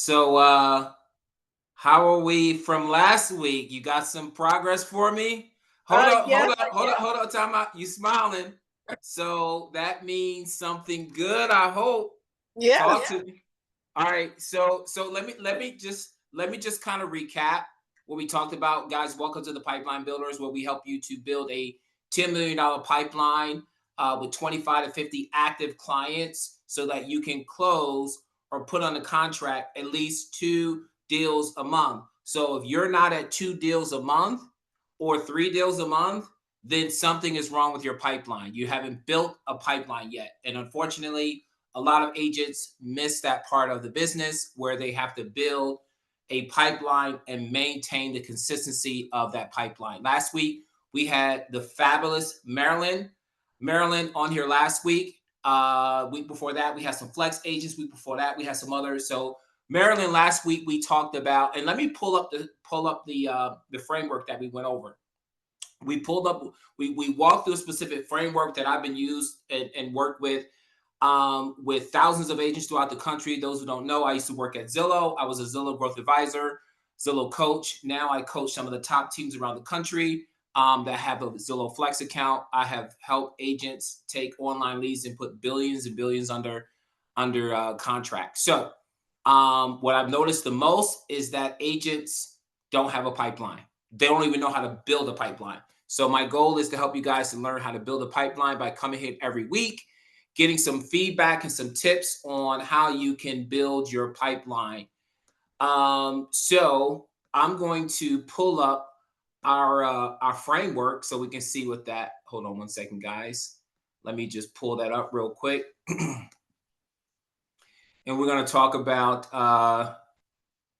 So, how are we from last week? You got some progress for me? Hold up, hold Yes, up, hold up, hold up. Time out. You smiling. So that means something good, I hope. Talk yes. to me. All right. So let me just kind of recap what we talked about. Guys, welcome to the Pipeline Builders, where we help you to build a $10 million pipeline with 25 to 50 active clients so that you can close or put on a contract at least 2 deals a month. So if you're not at 2 deals a month or 3 deals a month, then something is wrong with your pipeline. You haven't built a pipeline yet. And unfortunately, a lot of agents miss that part of the business where they have to build a pipeline and maintain the consistency of that pipeline. Last week, we had the fabulous Marilyn. Marilyn on here last week. Week before that, we had some flex agents. Week before that, we had some others. So Marilyn, last week we talked about, and let me pull up the framework that we went over. We walked through a specific framework that I've been used and worked with thousands of agents throughout the country. Those who don't know, I used to work at Zillow. I was a Zillow growth advisor, Zillow coach. Now I coach some of the top teams around the country that have a Zillow Flex account. I have helped agents take online leads and put billions and billions under contract. So what I've noticed the most is that agents don't have a pipeline. They don't even know how to build a pipeline. So my goal is to help you guys to learn how to build a pipeline by coming here every week, getting some feedback and some tips on how you can build your pipeline. So I'm going to pull up our framework so we can see what that. Hold on one second, guys. Let me just pull that up real quick. And we're going to talk about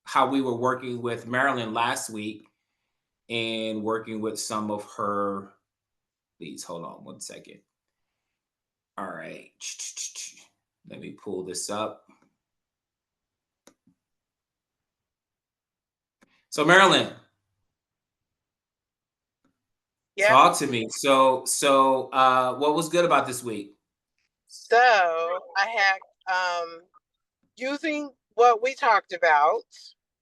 how we were working with Marilyn last week and working with some of her leads. Hold on one second. All right. Let me pull this up. So Marilyn, Yeah. talk to me. So what was good about this week? So I had using what we talked about.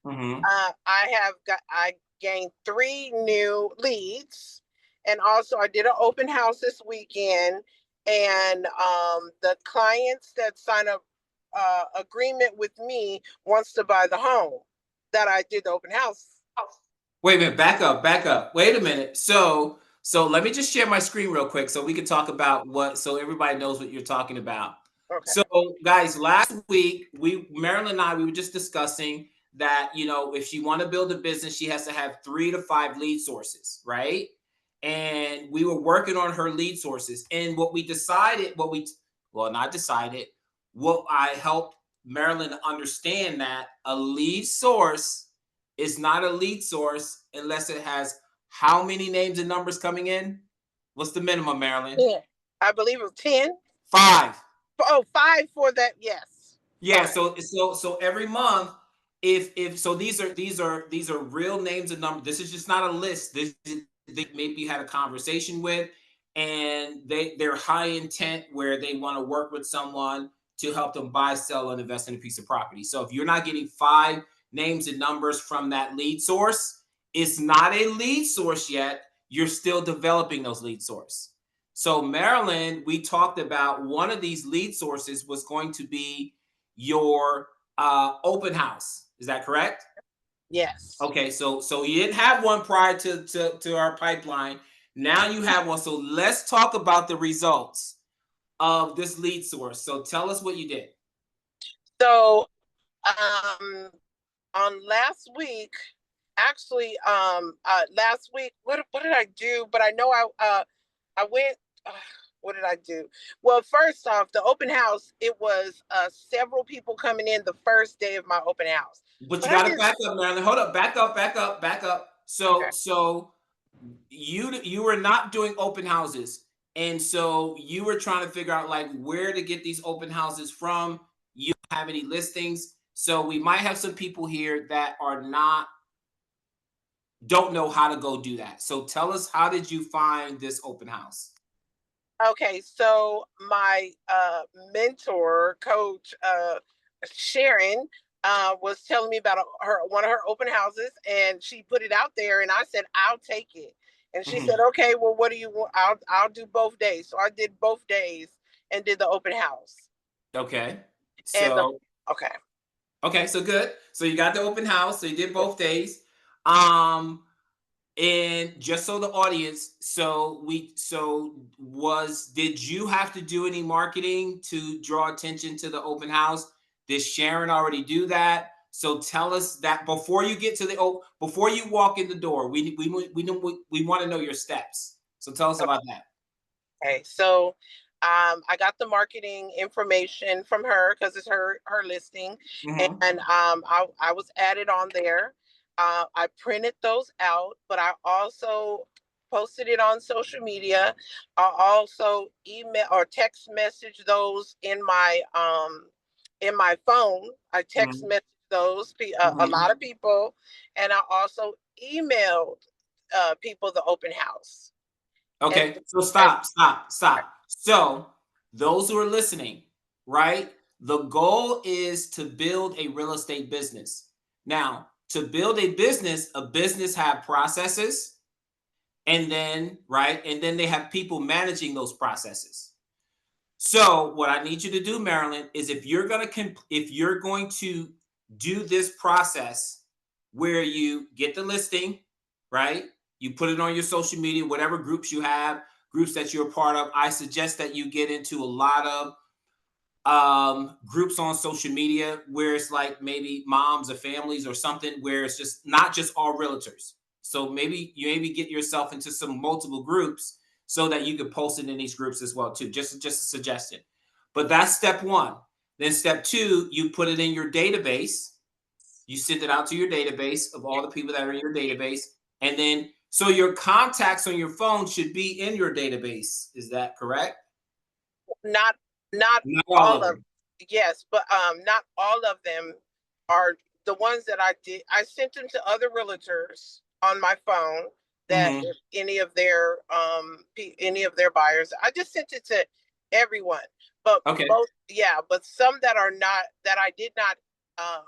Mm-hmm. I gained 3 new leads, and also I did an open house this weekend. And the clients that sign up agreement with me wants to buy the home that I did the open house. Wait a minute, back up, back up. Wait a minute. So let me just share my screen real quick so we can talk about so everybody knows what you're talking about. Okay. So guys, last week Marilyn and I we were just discussing that, if she want to build a business, she has to have 3 to 5 lead sources, right? And we were working on her lead sources. And what we decided, not decided, what I helped Marilyn understand that a lead source is not a lead source unless it has how many names and numbers coming in? What's the minimum, Marilyn? Yeah. I believe it was 10. 5. Oh, 5 for that. Yes. Yeah. 5. So every month, if so, these are real names and numbers. This is just not a list. This they maybe you had a conversation with, and they're high intent where they want to work with someone to help them buy, sell, and invest in a piece of property. So if you're not getting 5 names and numbers from that lead source, it's not a lead source yet. You're still developing those lead source. So Marilyn, we talked about one of these lead sources was going to be your open house. Is that correct? Yes. Okay, so you didn't have one prior to our pipeline. Now you have one. So let's talk about the results of this lead source. So tell us what you did. So on last week, actually, last week, what did I do? But I know I went. What did I do? Well, first off, the open house, it was several people coming in the first day of my open house. But you But I got to didn't. back up, Marilyn. Hold up, back up, back up, back up. Okay. So you were not doing open houses, and so you were trying to figure out like where to get these open houses from. You don't have any listings, so we might have some people here that don't know how to go do that. So tell us, how did you find this open house? Okay, so my mentor, coach, Sharon, was telling me about her one of her open houses, and she put it out there, and I said, "I'll take it." And she said, Mhm. "Okay, well, what do you want? I'll do both days." So I did both days and did the open house. Okay. And the So okay, okay, so good. So you got the open house. So you did yeah. both days. Um, and just so the audience, so was did you have to do any marketing to draw attention to the open house? Did Sharon already do that? So tell us that before you get to the before you walk in the door, we want to know your steps. So tell us about that. Okay, so I got the marketing information from her because it's her listing, Hmm. and I was added on there. I printed those out, but I also posted it on social media. I also email or text message those in my phone. I text Hmm. message those a Hmm. lot of people, and I also emailed people the open house. And Okay, so and stop. So, those who are listening, right? The goal is to build a real estate business. Now, to build a business have processes, and then, right? And then they have people managing those processes. So, what I need you to do, Marilyn, is if you're going to do this process where you get the listing, right? You put it on your social media, whatever groups you have, groups that you're a part of. I suggest that you get into a lot of groups on social media where it's like maybe moms or families or something where it's just not just all realtors. So maybe get yourself into some multiple groups so that you can post it in these groups as well too. Just a suggestion. But that's step one. Then step two, you put it in your database. You send it out to your database of all the people that are in your database, and then so your contacts on your phone should be in your database. Is that correct? not not Not all all of of them. yes, but not all of them are the ones that I did. I sent them to other realtors on my phone that Hmm. if any of their buyers, I just sent it to everyone. But Okay. most, yeah, but some that are not, that I did not, um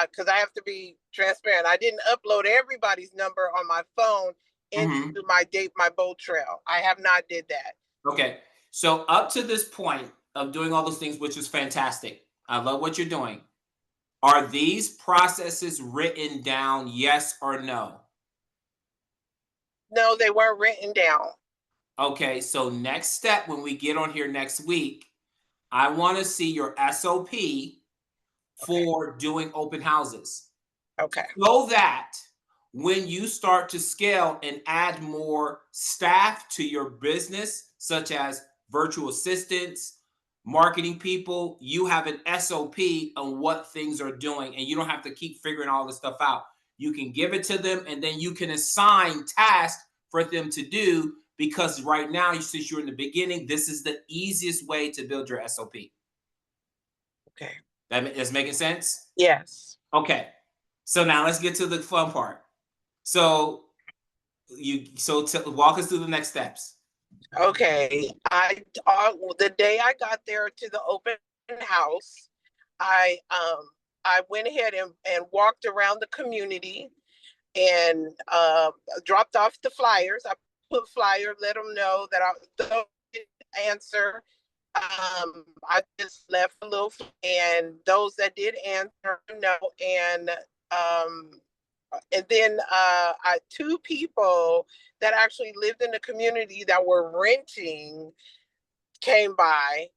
because I have to be transparent. I didn't upload everybody's number on my phone into Hmm. my bold trail. I have not did that. Okay. So up to this point of doing all those things, which is fantastic. I love what you're doing. Are these processes written down? Yes or no? No, they weren't written down. Okay. So next step when we get on here next week, I want to see your SOP Okay. for doing open houses. Okay. So that when you start to scale and add more staff to your business, such as virtual assistants, marketing people, you have an SOP on what things are doing, and you don't have to keep figuring all this stuff out. You can give it to them, and then you can assign tasks for them to do because right now, since you're in the beginning, this is the easiest way to build your SOP. Okay. That is making sense? Yes. Okay. So now let's get to the fun part. So walk us through the next steps. Okay. The day I got there to the open house, I went ahead and walked around the community and dropped off the flyers. I put flyer, let them know that I don't answer. I just left a little, and those that did answer, no, um, and then I two people that actually lived in the community that were renting came by.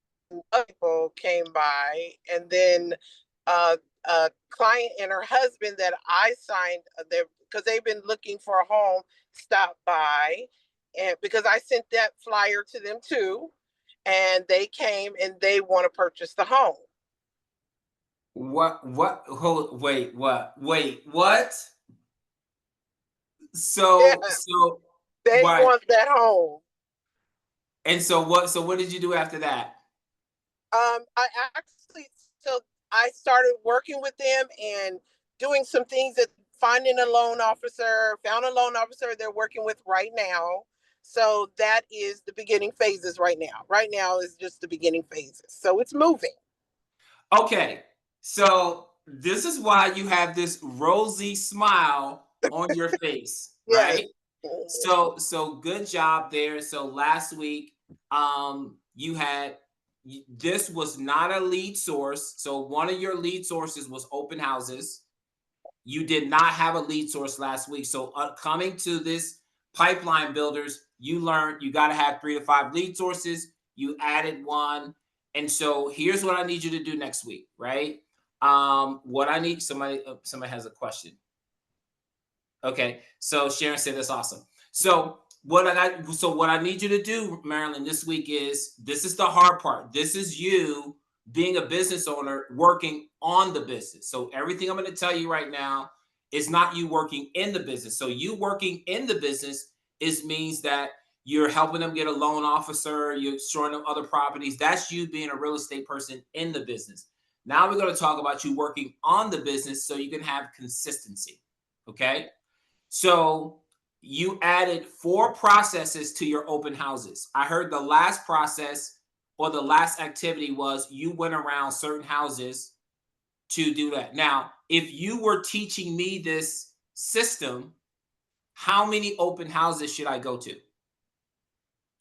Other people came by, and then a client and her husband that I signed there because they've been looking for a home stopped by, and because I sent that flyer to them too, and they came and they want to purchase the home. What hold wait, what? Wait, what? Yeah, So they what? want that home. And so what did you do after that? I actually, so I started working with them and doing some things that finding a loan officer, found a loan officer they're working with right now. So that is the beginning phases right now. Right now is just the beginning phases. So it's moving. Okay. So this is why you have this rosy smile on your face, Yes. right? So good job there. So last week, you had this was not a lead source. So one of your lead sources was open houses. You did not have a lead source last week. So coming to this pipeline builders, you learned you got to have 3 to 5 lead sources. You added one. And so here's what I need you to do next week, right? What I need somebody has a question. Okay. So Sharon said that's awesome. So what I need you to do, Marilyn, this week is this is the hard part. This is you being a business owner working on the business. So everything I'm going to tell you right now is not you working in the business. So you working in the business is means that you're helping them get a loan officer, you're showing them other properties. That's you being a real estate person in the business. Now we're going to talk about you working on the business so you can have consistency. Okay. So you added 4 processes to your open houses. I heard the last process or the last activity was you went around certain houses to do that. Now, if you were teaching me this system, how many open houses should I go to?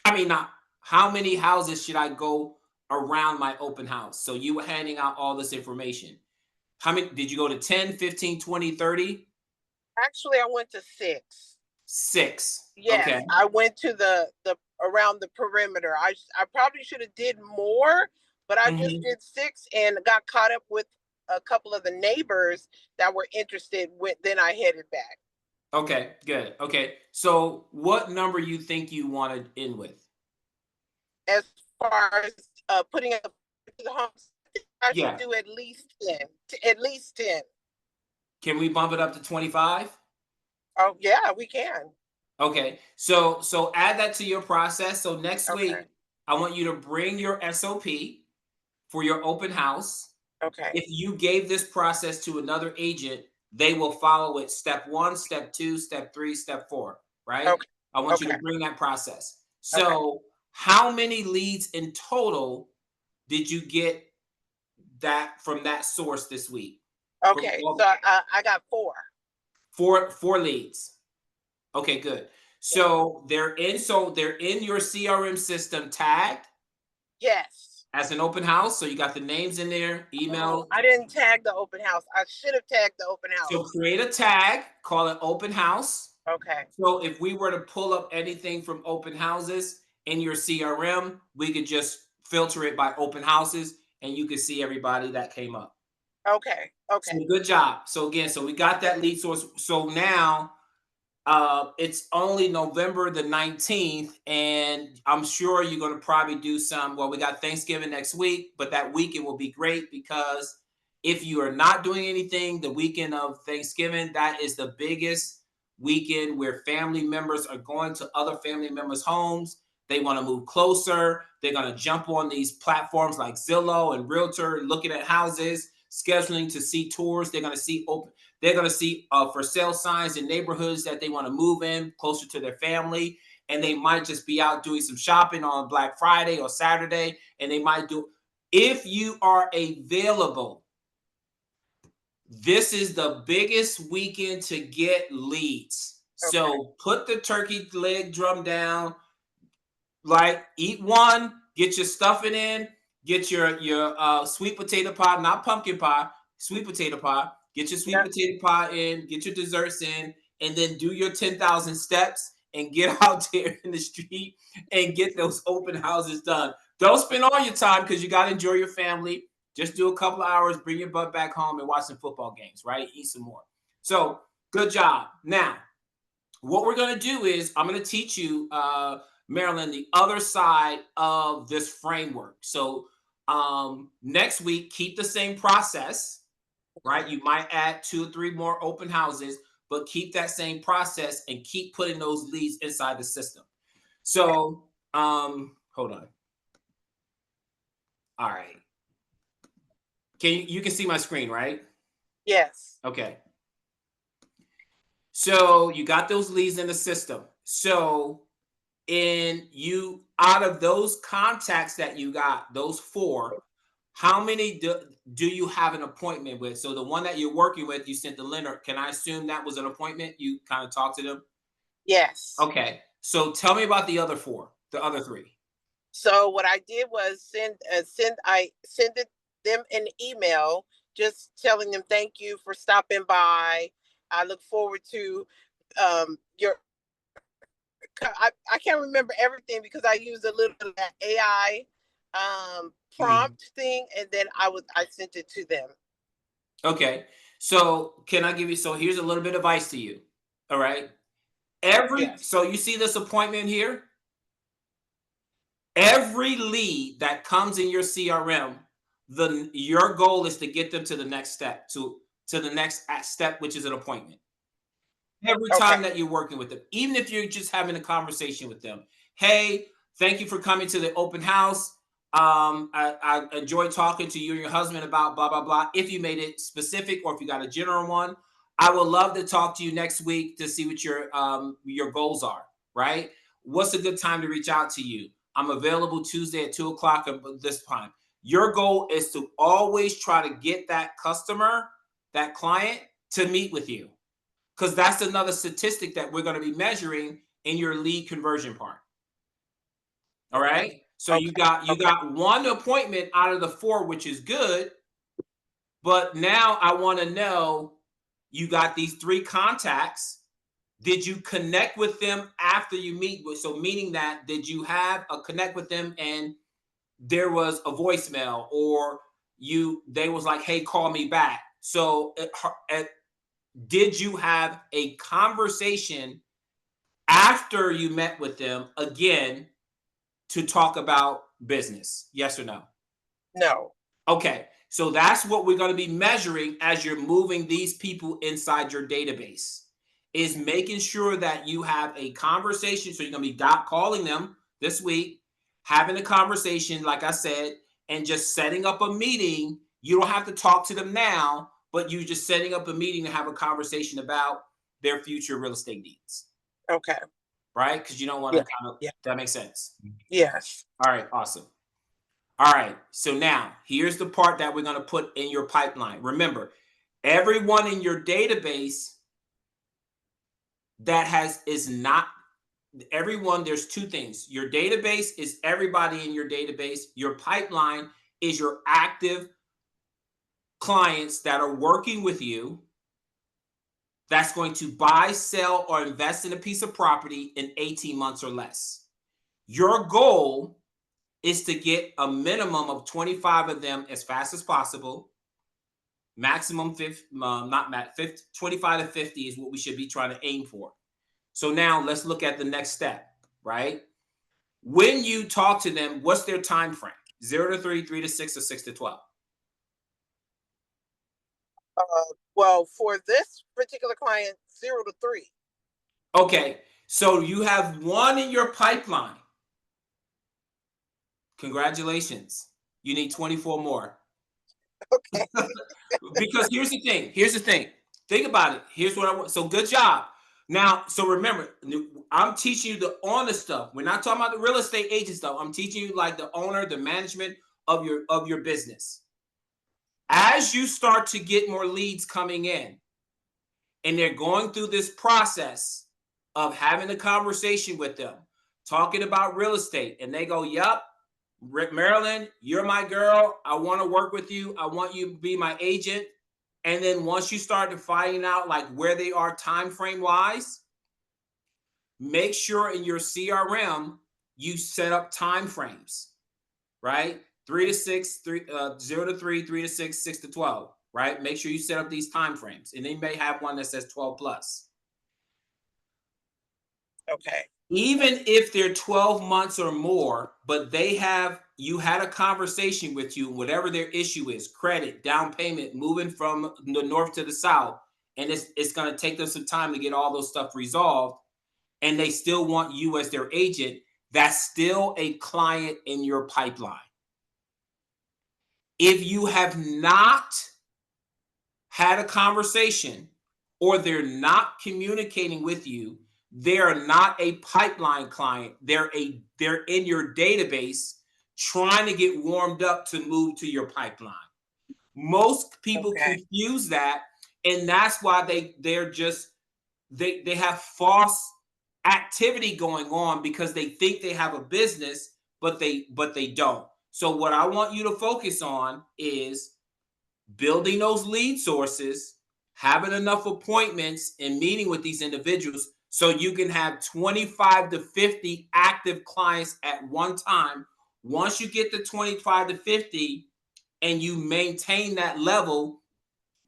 I mean, not how many houses should I go around my open house? So you were handing out all this information. How many did you go to 10, 15, 20, 30? Actually, I went to 6. 6. Okay. Yes, I went to the around the perimeter. I probably should have did more, but I just Mhm. did 6 and got caught up with a couple of the neighbors that were interested. With then I headed back. Okay, good. Okay. So what number you think you wanted in with? As far as putting up the homes, I should Yeah. do at least 10. At least 10. Can we bump it up to 25? Oh yeah, we can. Okay. So add that to your process. So next Okay. week, I want you to bring your SOP for your open house. Okay. If you gave this process to another agent, they will follow it step 1, step 2, step 3, step 4, right? Okay. I want you to Okay. bring that process. Okay. So, how many leads in total did you get that from that source this week? From Okay. So I got 4. four leads. Okay, good. Yeah. So they're in your CRM system tagged Yes. as an open house. So you got the names in there, Oh, email. I didn't tag the open house. I should have tagged the open So house. create a tag, call it open house. Okay. So if we were to pull up anything from open houses in your CRM, we could just filter it by open houses and you could see everybody that came up. Okay. So Okay. good job. So again, so we got that lead source. So now it's only November the 19th, and I'm sure you're going to probably do some. Well, we got Thanksgiving next week, but that weekend will be great because if you are not doing anything, the weekend of Thanksgiving, that is the biggest weekend where family members are going to other family members' homes. They want to move closer. They're going to jump on these platforms like Zillow and Realtor, looking at houses, scheduling to see tours. They're going to see for sale signs in neighborhoods that they want to move in closer to their family. And they might just be out doing some shopping on Black Friday or Saturday. And they might do, if you are available, this is the biggest weekend to get leads. Okay. So put the turkey leg drum down, like eat one, get your stuffing in, get your sweet potato pie, not pumpkin pie, sweet potato pie. Get your sweet Yeah. potato pie in, get your desserts in, and then do your 10,000 steps and get out there in the street and get those open houses done. Don't spend all your time because you got to enjoy your family. Just do a couple of hours, bring your butt back home and watch some football games, right? Eat some more. So good job. Now, what we're going to do is I'm going to teach you, Marilyn, the other side of this framework. So next week, keep the same process, right? You might add 2 or 3 more open houses, but keep that same process and keep putting those leads inside the system. So hold on. All right. You can see my screen, right? Yes. Okay. So you got those leads in the system. So out of those contacts that you got, those 4, How many do you have an appointment with? So the one that you're working with, you sent the lender. Can I assume that was an appointment? You kind of talked to them? Yes. Okay. So tell me about the other four, the other three. So what I did was send them an email just telling them thank you for stopping by. I look forward to your I can't remember everything because I used a little of that AI Mhm. prompt thing, and then I sent it to them. Okay. So can I give you, so here's a little bit of advice to you. All right. Yes. So you see this appointment here? Every lead that comes in your CRM, your goal is to get them to the next step, to the next step, which is an appointment. Every time Okay. that you're working with them, even if you're just having a conversation with them. Hey, thank you for coming to the open house. I enjoyed talking to you and your husband about blah blah blah. If you made it specific or if you got a general one, I would love to talk to you next week to see what your goals are. Right? What's a good time to reach out to you? I'm available Tuesday at 2 o'clock at this time. Your goal is to always try to get that customer, that client, to meet with you, because that's another statistic that we're going to be measuring in your lead conversion part. All right. So Okay. you got one appointment out of the four, which is good. But now I want to know, you got these three contacts. Did you connect with them after you meet with? So meaning that, did you have a connect with them and there was a voicemail, or they was like, hey, call me back. So did you have a conversation after you met with them again to talk about business? Yes or no? No. Okay. So that's what we're going to be measuring as you're moving these people inside your database, is making sure that you have a conversation. So you're going to be calling them this week, having a conversation, like I said, and just setting up a meeting. You don't have to talk to them now, but you just setting up a meeting to have a conversation about their future real estate needs. Okay. Right? Because you don't want Yeah. to kind of, Yeah. that makes sense. Yes. All right, awesome. All right, so now here's the part that we're going to put in your pipeline. Remember, everyone in your database that is not everyone, there's two things. Your database is everybody in your database. Your pipeline is your active clients that are working with you, that's going to buy, sell, or invest in a piece of property in 18 months or less. Your goal is to get a minimum of 25 of them as fast as possible. Maximum 50, not max 50, 25 to 50 is what we should be trying to aim for. So now let's look at the next step, right? When you talk to them, what's their time frame? 0 to 3, 3 to 6, or 6 to 12? Well, for this particular client, 0 to 3. Okay, so you have one in your pipeline. Congratulations. You need 24 more. Okay. Because here's the thing. Here's the thing. Think about it. Here's what I want. So good job. Now, so remember, I'm teaching you the owner stuff. We're not talking about the real estate agent stuff. I'm teaching you like the owner, the management of your business. As you start to get more leads coming in, and they're going through this process of having a conversation with them, talking about real estate, and they go, "Yup, Marilyn, you're my girl. I want to work with you. I want you to be my agent." And then once you start to finding out like where they are time frame wise, make sure in your CRM you set up time frames, right? 3 to 6, 0 to 3, 3 to 6, 6 to 12, right? Make sure you set up these time frames, and they may have one that says 12 plus. Okay. Even if they're 12 months or more, but you had a conversation with you, whatever their issue is, credit, down payment, moving from the north to the south, and it's going to take them some time to get all those stuff resolved, and they still want you as their agent, that's still a client in your pipeline. If you have not had a conversation, or they're not communicating with you, they are not a pipeline client. They're in your database. trying to get warmed up to move to your pipeline. Most people Okay. confuse that, and that's why they're just they have false activity going on because they think they have a business, but they don't. So what I want you to focus on is building those lead sources, having enough appointments and meeting with these individuals so you can have 25 to 50 active clients at one time. Once you get to 25 to 50 and you maintain that level,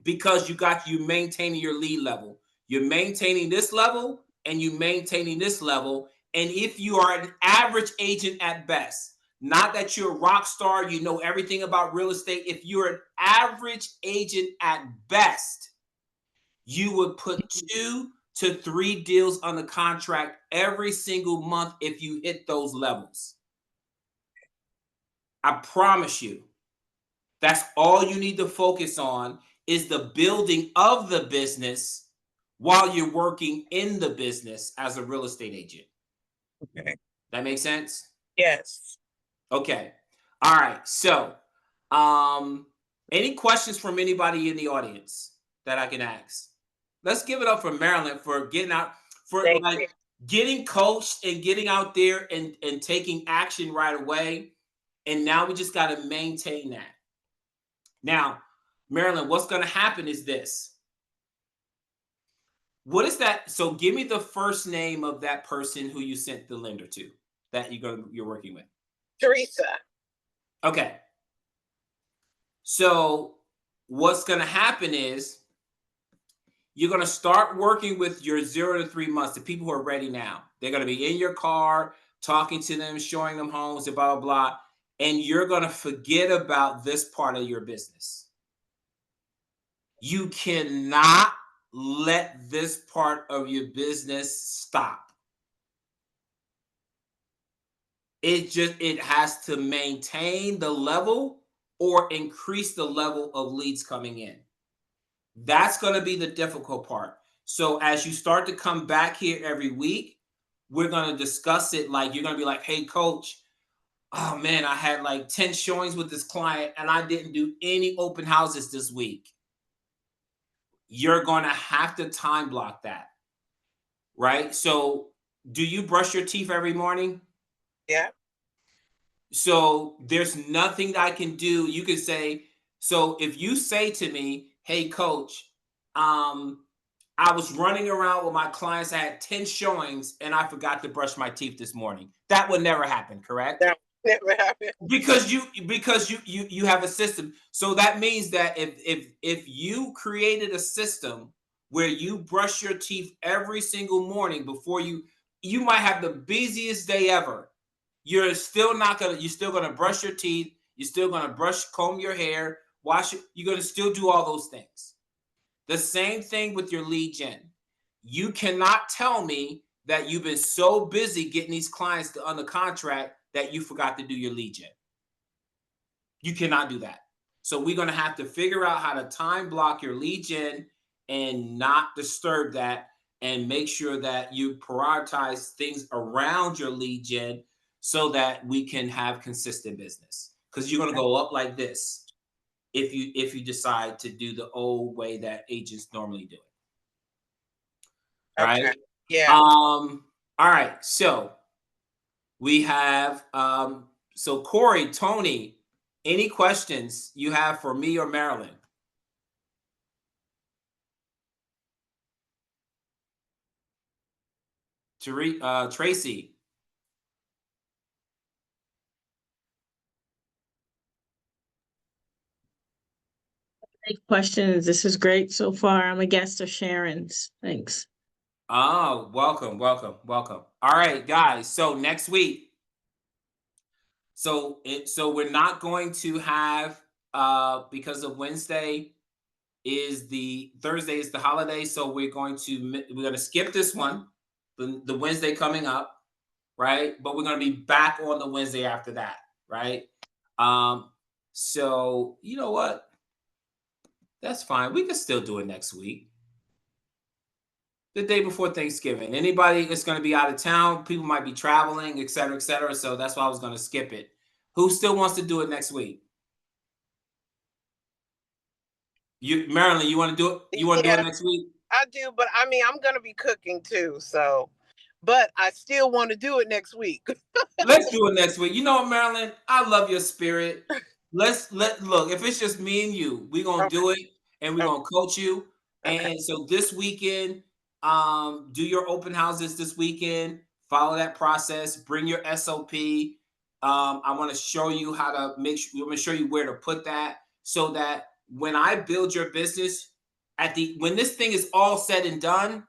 because you maintaining your lead level, you're maintaining this level and you maintaining this level. And if you are an average agent at best, not that you're a rock star, you know everything about real estate, if you're an average agent at best, you would put 2 to 3 deals on the contract every single month if you hit those levels. I promise you. That's all you need to focus on is the building of the business while you're working in the business as a real estate agent. Okay. That makes sense? Yes. Okay. All right. So, um, any questions from anybody in the audience that I can ask? Let's give it up for Marilyn for getting out, for Thank you. like getting coached and getting out there and taking action right away. And now we just got to maintain that. Now, Marilyn, what's going to happen is this. What is that? So give me the first name of that person who you sent the lender to that you're working with. Teresa. Okay. So what's going to happen is you're going to start working with your 0 to 3 months, the people who are ready now. They're going to be in your car, talking to them, showing them homes, and blah, blah, blah. And you're going to forget about this part of your business. You cannot let this part of your business stop. It has to maintain the level or increase the level of leads coming in. That's going to be the difficult part. So as you start to come back here every week, we're going to discuss it. Like you're going to be like, hey coach, oh man, I had like 10 showings with this client and I didn't do any open houses this week. You're going to have to time block that. Right? So, do you brush your teeth every morning? Yeah. So, there's nothing that I can do. You can say, so if you say to me, "Hey coach, I was running around with my clients, I had 10 showings and I forgot to brush my teeth this morning." That would never happen, correct? That never happened. Because you have a system. So that means that if you created a system where you brush your teeth every single morning before you might have the busiest day ever. You're still gonna brush your teeth, you're still gonna comb your hair, wash it, you're gonna still do all those things. The same thing with your lead gen. You cannot tell me that you've been so busy getting these clients on the contract that you forgot to do your lead gen. You cannot do that. So we're going to have to figure out how to time block your lead gen and not disturb that and make sure that you prioritize things around your lead gen so that we can have consistent business. Because you're going to go up like this if you decide to do the old way that agents normally do it. Okay. Right? Yeah. All right. So we have so Corey, Tony, any questions you have for me or Marilyn? Tracy. Great questions. This is great so far. I'm a guest of Sharon's. Thanks. Oh, welcome, welcome, welcome. All right, guys. So next week, so we're not going to have because of Wednesday is the Thursday is the holiday, so we're going to skip this one, the Wednesday coming up, right? But we're going to be back on the Wednesday after that, right? So you know what? That's fine. We can still do it next week. The day before Thanksgiving. Anybody that's going to be out of town, people might be traveling, et cetera, et cetera. So that's why I was going to skip it. Who still wants to do it next week? Marilyn, you want to do it? You want to do it next week? I do, but I mean, I'm gonna be cooking too, so. But I still want to do it next week. Let's do it next week. You know what, Marilyn? I love your spirit. Look. If it's just me and you, we're gonna do it, and we're gonna coach you. And so this weekend, do your open houses this weekend. Follow that process. Bring your SOP. I want to show you how to make sure. I'm gonna show you where to put that so that when I build your business, when this thing is all said and done,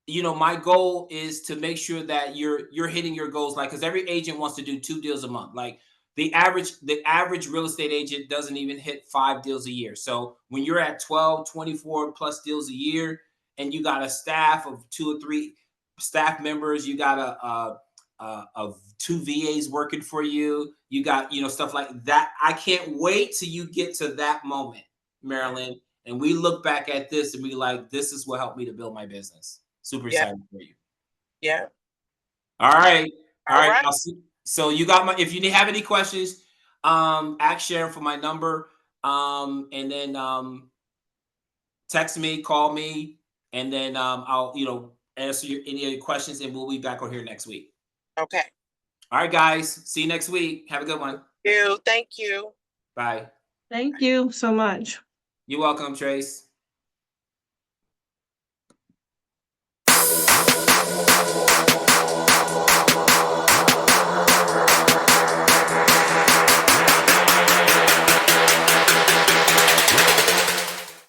my goal is to make sure that you're hitting your goals. Like, because every agent wants to do 2 deals a month. Like the average real estate agent doesn't even hit 5 deals a year. So when you're at 12, 24 plus deals a year, and you got a staff of 2 or 3 staff members, you got of 2 VAs working for you, you got stuff like that. I can't wait till you get to that moment, Marilyn, and we look back at this and be like, this is what helped me to build my business. Super excited for you. Yeah. All right. All right. I'll see. So you got if you have any questions, ask Sharon for my number. And then text me, call me, and then I'll answer any of your questions, and we'll be back on here next week. Okay. All right, guys. See you next week. Have a good one. Thank you. Bye. Thank you so much. You're welcome, Trace.